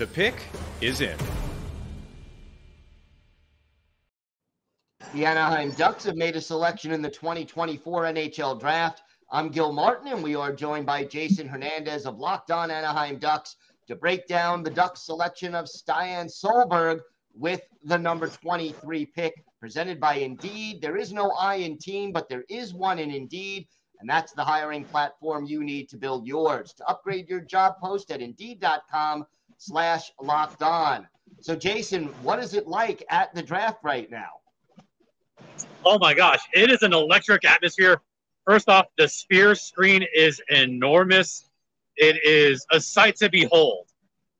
The pick is in. The Anaheim Ducks have made a selection in the 2024 NHL Draft. I'm Gil Martin, and we are joined by Jason Hernandez of Locked On Anaheim Ducks to break down the Ducks selection of Stian Solberg with the number 23 pick, presented by Indeed. There is no I in team, but there is one in Indeed, and that's the hiring platform you need to build yours. To upgrade your job post at Indeed.com/lockedon. So, Jason, what is it like at the draft right now? Oh my gosh, it is an electric atmosphere. First off, the Sphere screen is enormous. It is a sight to behold.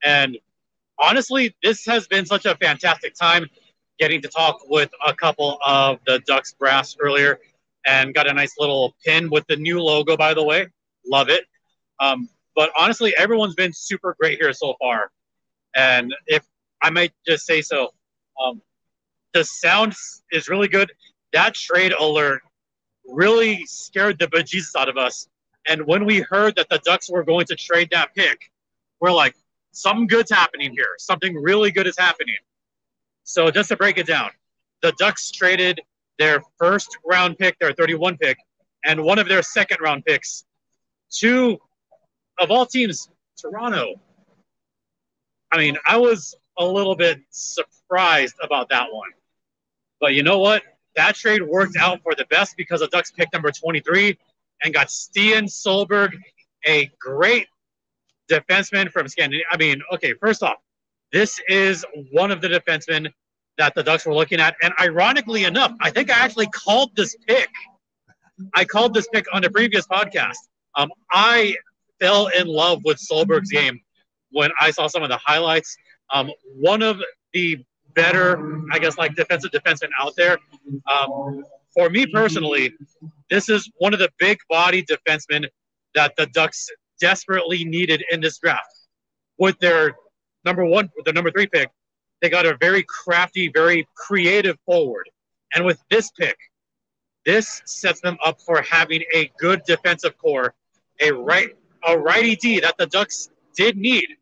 And honestly, this has been such a fantastic time getting to talk with a couple of the Ducks brass earlier and got a nice little pin with the new logo, by the way. Love it. But honestly, everyone's been super great here so far. And if I might just say so, the sound is really good. That trade alert really scared the bejesus out of us. And when we heard that the Ducks were going to trade that pick, we're like, something good's happening here. Something really good is happening. So just to break it down, the Ducks traded their first round pick, their 31 pick, and one of their second round picks to, of all teams, Toronto. I mean, I was a little bit surprised about that one. But you know what? That trade worked out for the best because the Ducks picked number 23 and got Stian Solberg, a great defenseman from Scandinavia. I mean, okay, first off, this is one of the defensemen that the Ducks were looking at. And ironically enough, I think I actually called this pick. I called this pick on the previous podcast. I fell in love with Solberg's game when I saw some of the highlights. One of the better, I guess, like defensive defensemen out there. For me personally, this is one of the big body defensemen that the Ducks desperately needed in this draft. With their number 3 pick, they got a very crafty, very creative forward. And with this pick, this sets them up for having a good defensive core, a righty D that the Ducks did need.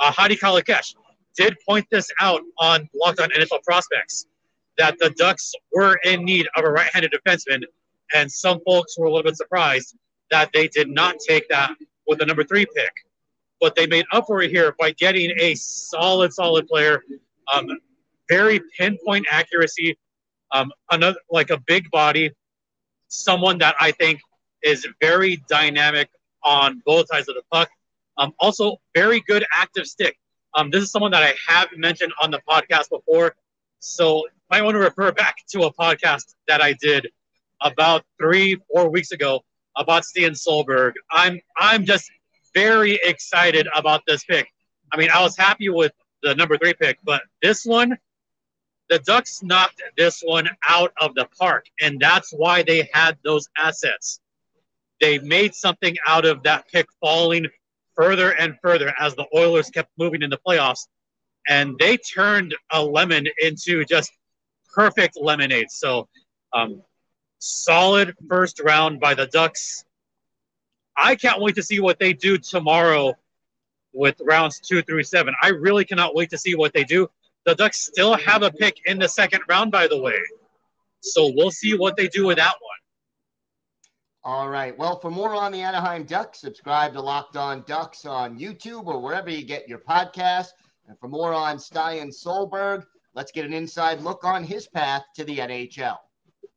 Hadi Kalikesh did point this out on Locked On NHL Prospects, that the Ducks were in need of a right-handed defenseman, and some folks were a little bit surprised that they did not take that with the number 3 pick. But they made up for it here by getting a solid player, very pinpoint accuracy, another like a big body, someone that I think is very dynamic on both sides of the puck. Also, very good active stick. This is someone that I have mentioned on the podcast before, so I want to refer back to a podcast that I did about 3-4 weeks ago about Stian Solberg. I'm just very excited about this pick. I mean, I was happy with the number 3 pick, but this one, the Ducks knocked this one out of the park, and that's why they had those assets. They made something out of that pick falling further and further as the Oilers kept moving in the playoffs, and they turned a lemon into just perfect lemonade. So solid first round by the Ducks. I can't wait to see what they do tomorrow with rounds 2 through 7. I really cannot wait to see what they do. The Ducks still have a pick in the second round, by the way. So we'll see what they do with that one. All right. Well, for more on the Anaheim Ducks, subscribe to Locked On Ducks on YouTube or wherever you get your podcasts. And for more on Stian Solberg, let's get an inside look on his path to the NHL.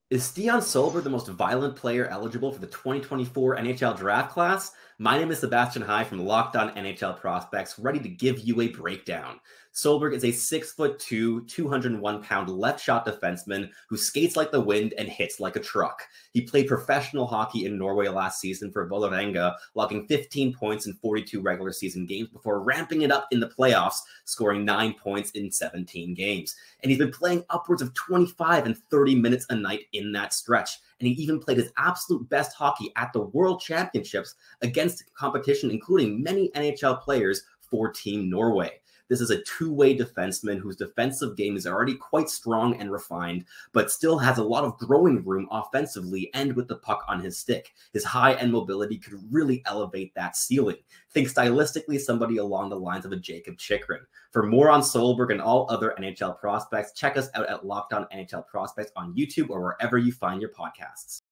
Is Stian Solberg the most violent player eligible for the 2024 NHL Draft class? My name is Sebastian High from Locked On NHL Prospects, ready to give you a breakdown. Solberg is a 6'2", 201-pound left shot defenseman who skates like the wind and hits like a truck. He played professional hockey in Norway last season for Vålerenga, logging 15 points in 42 regular season games before ramping it up in the playoffs, scoring 9 points in 17 games. And he's been playing upwards of 25 and 30 minutes a night in that stretch. And he even played his absolute best hockey at the World Championships against competition, including many NHL players for Team Norway. This is a two-way defenseman whose defensive game is already quite strong and refined, but still has a lot of growing room offensively and with the puck on his stick. His high end mobility could really elevate that ceiling. Think stylistically somebody along the lines of a Jacob Chikrin. For more on Solberg and all other NHL prospects, check us out at Locked On NHL Prospects on YouTube or wherever you find your podcasts.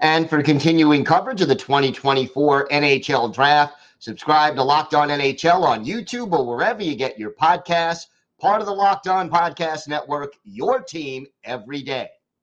And for continuing coverage of the 2024 NHL Draft, subscribe to Locked On NHL on YouTube or wherever you get your podcasts. Part of the Locked On Podcast Network, your team every day.